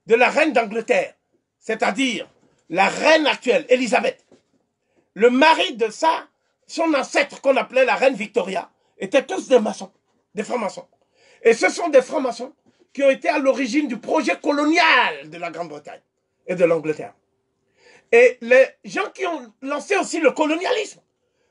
de la reine d'Angleterre, c'est-à-dire la reine actuelle, Élisabeth. Le mari de ça, son ancêtre qu'on appelait la reine Victoria, étaient tous des maçons, des francs-maçons. Et ce sont des francs-maçons qui ont été à l'origine du projet colonial de la Grande-Bretagne et de l'Angleterre. Et les gens qui ont lancé aussi le colonialisme,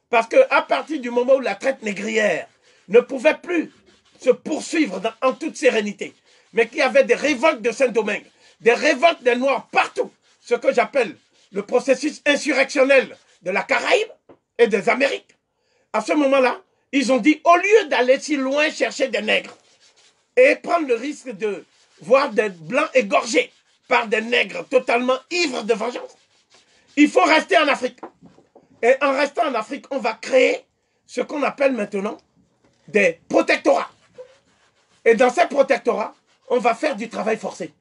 parce qu'à partir du moment où la traite négrière ne pouvait plus se poursuivre en toute sérénité, mais qu'il y avait des révoltes de Saint-Domingue, des révoltes des Noirs partout, ce que j'appelle le processus insurrectionnel de la Caraïbe et des Amériques, à ce moment-là, ils ont dit, au lieu d'aller si loin chercher des nègres et prendre le risque de voir des blancs égorgés par des nègres totalement ivres de vengeance, il faut rester en Afrique. Et en restant en Afrique, on va créer ce qu'on appelle maintenant des protectorats. Et dans ces protectorats, on va faire du travail forcé.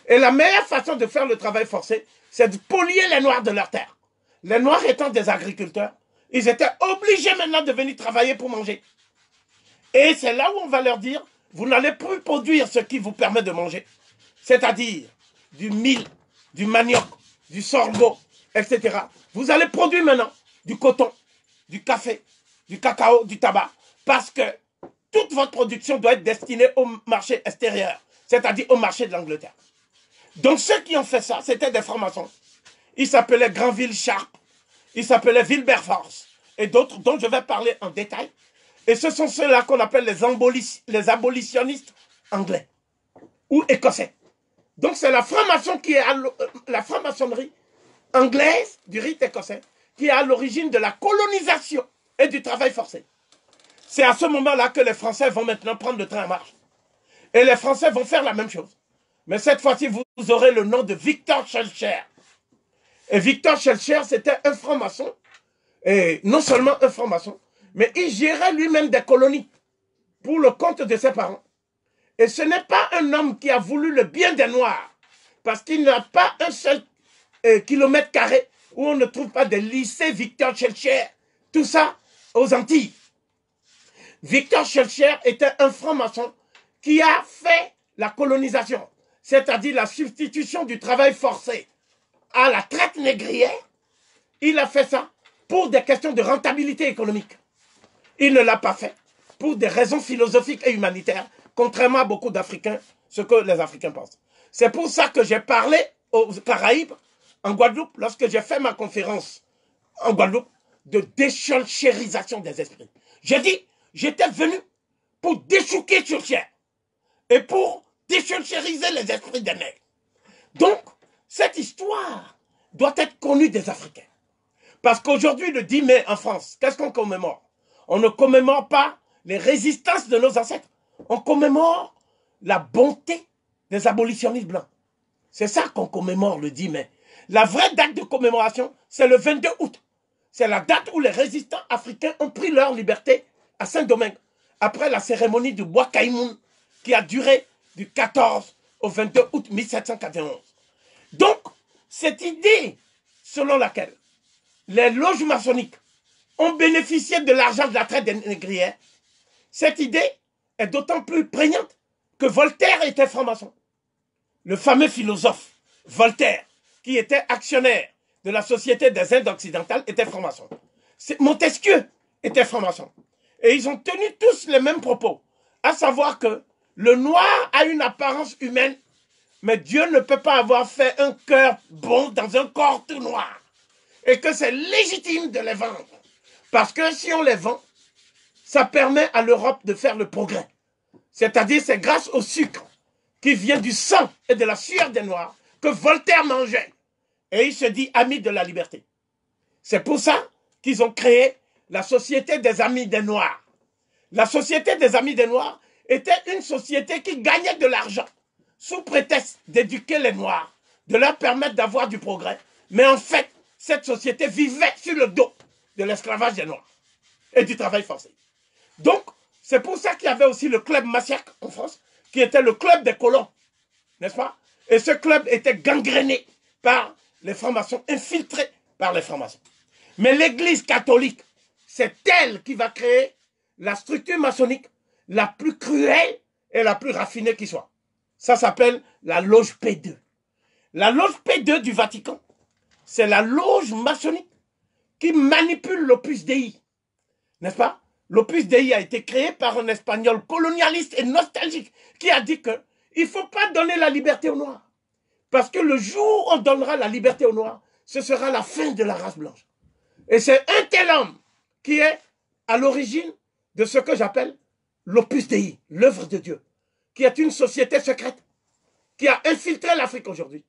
Et la meilleure façon de faire le travail forcé, c'est de polier les Noirs de leur terre. Les Noirs étant des agriculteurs, ils étaient obligés maintenant de venir travailler pour manger. Et c'est là où on va leur dire, vous n'allez plus produire ce qui vous permet de manger. C'est-à-dire du mil, du manioc, du sorgho, etc. Vous allez produire maintenant du coton, du café, du cacao, du tabac, parce que toute votre production doit être destinée au marché extérieur, c'est-à-dire au marché de l'Angleterre. Donc ceux qui ont fait ça, c'était des francs-maçons. Ils s'appelaient Granville Sharp, ils s'appelaient Wilberforce, et d'autres dont je vais parler en détail. Et ce sont ceux-là qu'on appelle les abolitionnistes anglais ou écossais. Donc c'est la franc-maçon qui est la franc-maçonnerie anglaise du rite écossais qui est à l'origine de la colonisation et du travail forcé. C'est à ce moment-là que les Français vont maintenant prendre le train en marche. Et les Français vont faire la même chose. Mais cette fois-ci, vous aurez le nom de Victor Schœlcher. Et Victor Schœlcher, c'était un franc-maçon. Et non seulement un franc-maçon, mais il gérait lui-même des colonies pour le compte de ses parents. Et ce n'est pas un homme qui a voulu le bien des Noirs, parce qu'il n'a pas un seul kilomètre carré où on ne trouve pas de lycée Victor Schœlcher. Tout ça aux Antilles. Victor Schœlcher était un franc-maçon qui a fait la colonisation, c'est-à-dire la substitution du travail forcé à la traite négrière. Il a fait ça pour des questions de rentabilité économique. Il ne l'a pas fait pour des raisons philosophiques et humanitaires, contrairement à beaucoup d'Africains, ce que les Africains pensent. C'est pour ça que j'ai parlé aux Caraïbes, en Guadeloupe, lorsque j'ai fait ma conférence en Guadeloupe, de déscholchérisation des esprits. J'ai dit, j'étais venu pour déchouquer Schœlcher et pour déscholchériser les esprits des nègres. Donc, cette histoire doit être connue des Africains. Parce qu'aujourd'hui, le 10 mai en France, qu'est-ce qu'on commémore? On ne commémore pas les résistances de nos ancêtres. On commémore la bonté des abolitionnistes blancs. C'est ça qu'on commémore le 10 mai. La vraie date de commémoration, c'est le 22 août. C'est la date où les résistants africains ont pris leur liberté à Saint-Domingue, après la cérémonie du Bois Caïmoun, qui a duré du 14 au 22 août 1791. Donc, cette idée selon laquelle les loges maçonniques ont bénéficié de l'argent de la traite des négrières, cette idée est d'autant plus prégnante que Voltaire était franc-maçon. Le fameux philosophe Voltaire, qui était actionnaire de la Société des Indes occidentales, était franc-maçon. Montesquieu était franc-maçon. Et ils ont tenu tous les mêmes propos, à savoir que le noir a une apparence humaine, mais Dieu ne peut pas avoir fait un cœur bon dans un corps tout noir. Et que c'est légitime de les vendre. Parce que si on les vend, ça permet à l'Europe de faire le progrès. C'est-à-dire, c'est grâce au sucre qui vient du sang et de la sueur des Noirs que Voltaire mangeait. Et il se dit ami de la liberté. C'est pour ça qu'ils ont créé la Société des Amis des Noirs. La Société des Amis des Noirs était une société qui gagnait de l'argent sous prétexte d'éduquer les Noirs, de leur permettre d'avoir du progrès. Mais en fait, cette société vivait sur le dos de l'esclavage des Noirs et du travail forcé. Donc, c'est pour ça qu'il y avait aussi le club Massiac en France, qui était le club des colons, n'est-ce pas? Et ce club était gangréné par les francs-maçons, infiltrés par les francs-maçons. Mais l'Église catholique, c'est elle qui va créer la structure maçonnique la plus cruelle et la plus raffinée qui soit. Ça s'appelle la loge P2. La loge P2 du Vatican, c'est la loge maçonnique qui manipule l'Opus Dei. N'est-ce pas? L'Opus Dei a été créé par un Espagnol colonialiste et nostalgique qui a dit qu'il ne faut pas donner la liberté aux Noirs. Parce que le jour où on donnera la liberté aux Noirs, ce sera la fin de la race blanche. Et c'est un tel homme qui est à l'origine de ce que j'appelle l'Opus Dei, l'œuvre de Dieu, qui est une société secrète, qui a infiltré l'Afrique aujourd'hui,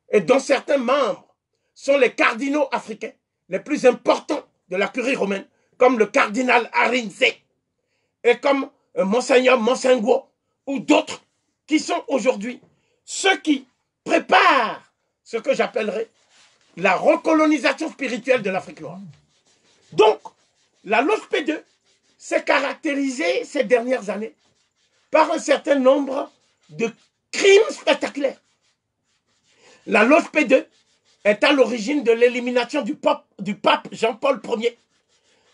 et dont certains membres sont les cardinaux africains les plus importants de la curie romaine, comme le cardinal Arinze, et comme Monseigneur Monsengo, ou d'autres qui sont aujourd'hui ceux qui préparent ce que j'appellerais la recolonisation spirituelle de l'Afrique noire. Donc, la loge P2 s'est caractérisée ces dernières années par un certain nombre de crimes spectaculaires. La loge P2 est à l'origine de l'élimination du pape Jean-Paul Ier,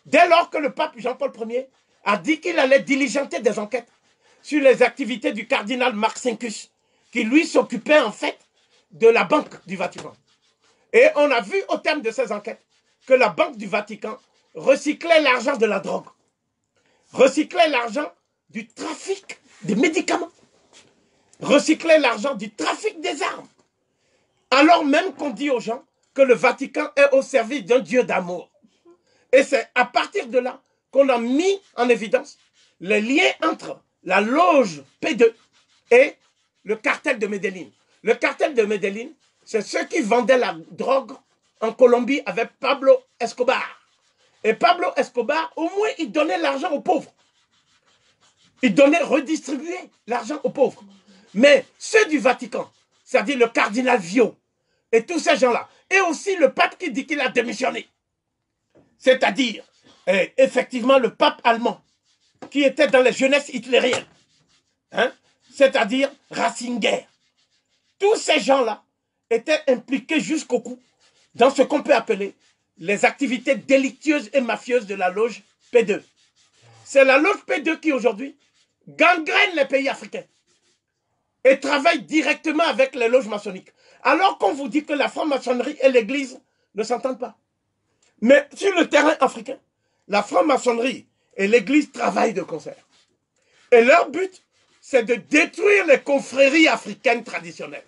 dès lors que le pape Jean-Paul Ier a dit qu'il allait diligenter des enquêtes sur les activités du cardinal Marcinkus, qui lui s'occupait en fait de la Banque du Vatican. Et on a vu au terme de ces enquêtes que la Banque du Vatican recyclait l'argent de la drogue, recyclait l'argent du trafic des médicaments, recyclait l'argent du trafic des armes, alors même qu'on dit aux gens que le Vatican est au service d'un Dieu d'amour. Et c'est à partir de là qu'on a mis en évidence les liens entre la loge P2 et le cartel de Medellín. Le cartel de Medellín, c'est ceux qui vendaient la drogue en Colombie avec Pablo Escobar. Et Pablo Escobar, au moins, il donnait l'argent aux pauvres. Il donnait, redistribuait l'argent aux pauvres. Mais ceux du Vatican, c'est-à-dire le cardinal Vio, et tous ces gens-là, et aussi le pape qui dit qu'il a démissionné, c'est-à-dire, effectivement, le pape allemand, qui était dans les jeunesses hitlériennes, hein, c'est-à-dire Ratzinger. Tous ces gens-là étaient impliqués jusqu'au cou dans ce qu'on peut appeler les activités délictueuses et mafieuses de la loge P2. C'est la loge P2 qui, aujourd'hui, gangrène les pays africains et travaille directement avec les loges maçonniques. Alors qu'on vous dit que la franc-maçonnerie et l'Église ne s'entendent pas. Mais sur le terrain africain, la franc-maçonnerie et l'Église travaillent de concert. Et leur but, c'est de détruire les confréries africaines traditionnelles.